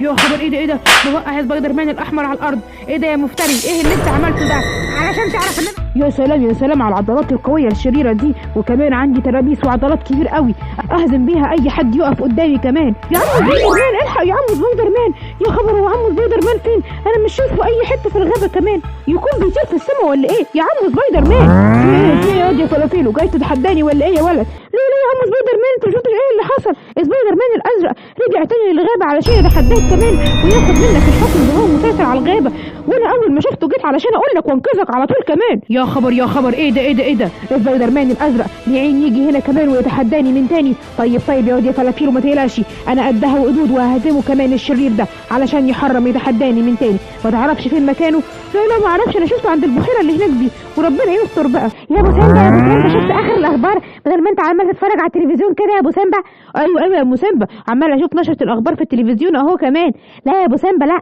يا خبر ايه ده موقع سبايدر مان الاحمر على الارض. ايه ده يا مفتري؟ ايه اللي انت عملته ده؟ علشان تعرف ان يا سلام يا سلام على العضلات القويه الشريره دي، وكمان عندي ترابيس وعضلات كبير قوي اهزم بيها اي حد يقف قدامي كمان. يا عم سبايدر مان الحق يا عم سبايدر مان. يا خبر هو عم سبايدر مان فين؟ انا مش شايفه اي حته في الغابه كمان. يكون بيطير في السما ولا ايه يا عم سبايدر مان؟ ايه يا فلافيلو جاي تتحداني ولا ايه يا ولد؟ ليه يا عم سبايدر مان؟ انت شفتش ايه اللي حصل؟ سبايدر مان الازرق رجع تاني للغابه علشان يتحداك كمان وياخد منك الحكم اللي هو مسيطر على الغابه، وانا اول ما شفته جيت علشان اقول لك وانقذك على طول كمان. يا خبر ايه ده سبايدر مان الازرق لعين يجي هنا كمان ويتحداني من تاني. طيب يا واد يا فلافيلو ما تقلقش، انا قدها وقدود وههزمه كمان الشرير ده علشان يحرم يتحداني من تاني. ما تعرفش فين مكانه؟ لا ما اعرفش، انا شفته عند البحيره اللي هناك دي وربنا يستر بقى. يا ابو سامبا يا ابو سامبا شفت اخر الاخبار بدل ما انت عمال تتفرج على التلفزيون كده يا ابو سامبا؟ ايوه يا ابو سامبا عمال اشوف نشره الاخبار في التلفزيون اهو كمان. لا يا ابو سامبا لا،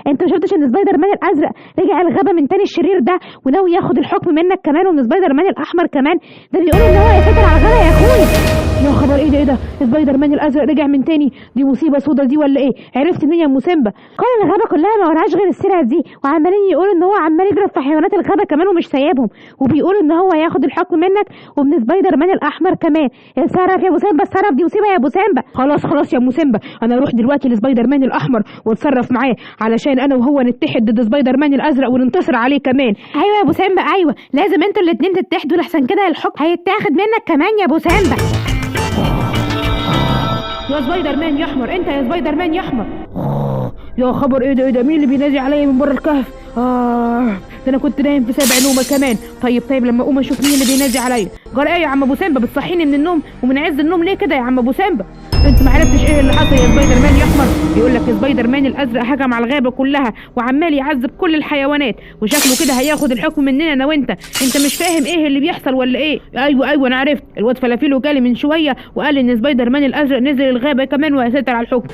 انت ما شفتش ان سبايدر مان الازرق رجع الغابه من تاني الشرير ده وناوي ياخد الحكم منك كمان، وان سبايدر مان الاحمر كمان ده بيقولوا ان هو يسيطر على الغابه يا اخويا. يا خبر ايه ده سبايدر مان الازرق رجع من تاني؟ دي مصيبه سودا دي ولا ايه؟ عرفت منين يا ابو سامبا؟ كل الغابه كلها ما وراهاش غير السيره دي، وعمالين يقولوا ان هو عمال يضرب في حيوانات الغابه كمان ومش سايبهم، وبيقولوا ان هو ياخد الحكم منك ومن سبايدر مان الاحمر كمان. اتصرف يا ابو سامبا اتصرف، دي مصيبه يا ابو سامبا. خلاص يا ابو سامبا، انا اروح دلوقتي لسبايدر مان الاحمر واتصرف معاه علشان انا وهو نتحد ضد سبايدر مان الازرق وننتصر عليه كمان. ايوه يا ابو سامبا ايوه، لازم انتوا الاتنين تتحدوا لحسن كده الحكم هيتاخد منك كمان يا ابو سامبا. يا سبايدر مان يا احمر، انت يا سبايدر مان يا احمر. يا خبر ايه ده مين اللي بينادي عليا من بره الكهف؟ ده انا كنت نايم في سابع نومه كمان. طيب لما اقوم اشوف مين اللي بينادي عليا. جرى ايه يا عم ابو سامبا بتصحيني من النوم ومن عز النوم ليه كده يا عم ابو سامبا؟ انت ما عرفتش ايه اللي حصل يا سبايدر مان يا احمر؟ بيقول لك سبايدر مان الازرق هجم على الغابه كلها وعمال يعذب كل الحيوانات، وشكله كده هياخد الحكم مننا انا وانت. انت مش فاهم ايه اللي بيحصل ولا ايه؟ ايوه انا عرفت، الواد فلافيلو جالي من شويه وقال ان سبايدر مان الازرق نزل الغابه كمان وهيسيطر على الحكم.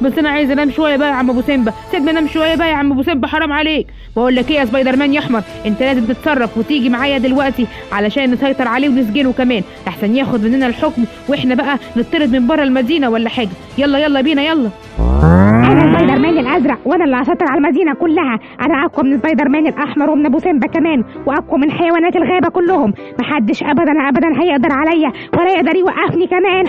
بس انا عايز انام شويه بقى يا عم ابو سامبا، سيبني انام شويه بقى يا عم ابو سامبا حرام عليك. بقول لك ايه يا سبايدر مان يا احمر، انت لازم تتصرف وتيجي معايا دلوقتي علشان نسيطر عليه ونسجنه كمان احسن ياخد مننا الحكم واحنا بقى نطرد من بره المدينه ولا حاجه. يلا بينا يلا. انا سبايدر مان الازرق وانا اللي هسيطر على المدينه كلها. انا اقوى من سبايدر مان الاحمر ومن ابو سامبا كمان، واقوى من حيوانات الغابه كلهم. محدش ابدا هيقدر عليا ولا يقدر يوقفني كمان.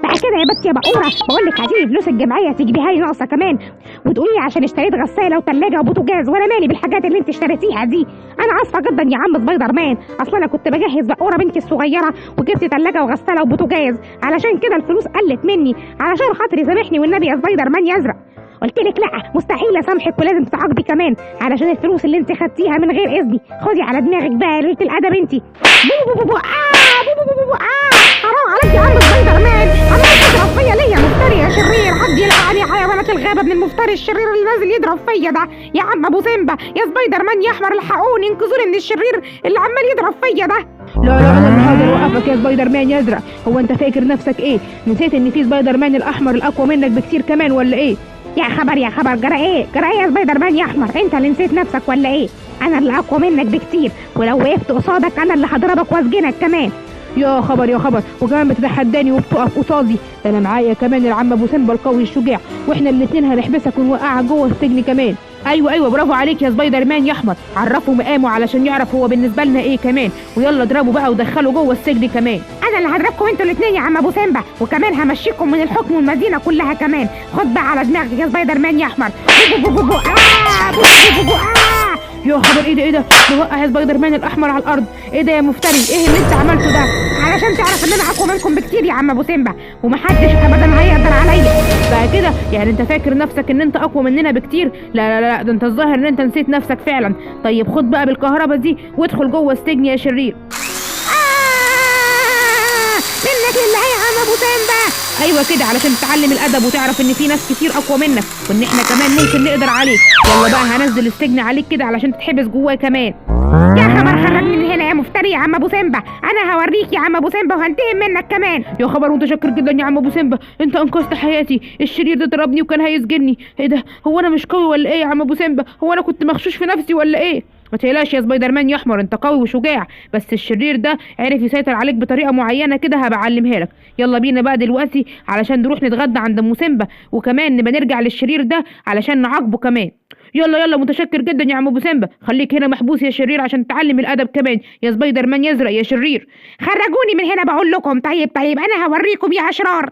بقى كده يا بت يا بقوره، بقول لك هاتيلي فلوس الجمعيه تجيبيها لي ناقصه كمان، وتقولي عشان اشتريت غساله وثلاجه وبوتاجاز، وانا مالي بالحاجات اللي انت اشتريتيها دي. انا اسفه جدا يا عم سبايدر مان، اصل انا كنت بجهز بقوره بنتي الصغيره وجبت ثلاجه وغساله وبوتاجاز، علشان كده الفلوس قلت مني. علشان خاطري سامحني والنبي يا سبايدر مان يا ازرق. قلت لك لا مستحيل اسامحك ولازم تتعاقبي كمان علشان الفلوس اللي انت خدتيها من غير اذني. خدي على دماغك بقى قليله الادب انت. حرام عليك يا عم سبايدر مان، عمال تضرب فيا ليه يا مفتري يا شرير؟ حد يلقى حيوانات الغابه من المفتري الشرير اللي نازل يضرب فيا ده يا عم ابو سامبا يا سبايدر مان يا احمر، الحقوني انقذوني من الشرير اللي عمال يضرب فيا ده. لا انا اللي هقدر اوقفك يا سبايدر مان يا ازرق. هو انت فاكر نفسك ايه؟ نسيت ان في سبايدر مان الاحمر الاقوى منك بكتير كمان ولا ايه؟ يا خبر جرى ايه يا سبايدر مان يا احمر؟ انت اللي نسيت نفسك ولا ايه؟ انا اللي اقوى منك بكتير، ولو وقفت قصادك انا اللي هضربك واسجنك كمان. يا خبر وكمان بتتحداني وبتقف قصادي؟ ده انا معايا كمان العم ابو سامبا القوي الشجاع، واحنا الاتنين هنحبسك ونوقعك جوه السجن كمان. ايوه برافو عليك يا سبايدر مان يا احمر، عرفوا مقامه علشان يعرف هو بالنسبه لنا ايه كمان، ويلا اضربه بقى ودخله جوه السجن كمان. انا اللي هضربكم انتوا الاثنين يا عم ابو سامبا، وكمان همشيكم من الحكم والمدينه كلها كمان. خد بقى على دماغك يا سبايدر مان يا احمر. يا خبر ايه ده موقع سبايدر مان الاحمر على الارض. ايه ده يا مفتري؟ ايه اللي انت عملته ده؟ علشان تعرف ان انا اقوى منكم بكتير يا عم ابو سامبا، ومحدش ابدا هيقدر عليا. بقى كده يعني انت فاكر نفسك ان انت اقوى مننا بكتير؟ لا ده انت الظاهر ان انت نسيت نفسك فعلا. طيب خد بقى بالكهرباء دي وادخل جوه السجن يا شرير. منك لله يا عم ابو سامبا. ايوه كده علشان تتعلم الادب وتعرف ان في ناس كتير اقوى منك وان احنا كمان ممكن نقدر عليك. يلا بقى هنزل السجن عليك كده علشان تتحبس جواه كمان. يا خبر خرجني من هنا يا مفتري يا عم ابو سامبا، انا هوريك يا عم ابو سامبا وهنتقم منك كمان. يا خبر متشكر جدا يا عم ابو سامبا، انت انقذت حياتي. الشرير ده ضربني وكان هيسجني. ايه ده؟ هو انا مش قوي ولا ايه يا عم ابو سامبا؟ هو انا كنت مغشوش في نفسي ولا ايه؟ ما تقلقش يا سبايدر مان يا احمر، انت قوي وشجاع، بس الشرير ده عرف يسيطر عليك بطريقه معينه كده هبعلمها لك. يلا بينا بقى دلوقتي علشان نروح نتغدى عند ام سيمبا، وكمان نبقى نرجع للشرير ده علشان نعاقبه كمان. يلا يلا، متشكر جدا يا عم ابو سيمبا، خليك هنا محبوس يا شرير عشان تتعلم الادب كمان يا سبايدر مان يزرق يا شرير. خرجوني من هنا بقول لكم. طيب انا هوريكم يا اشرار.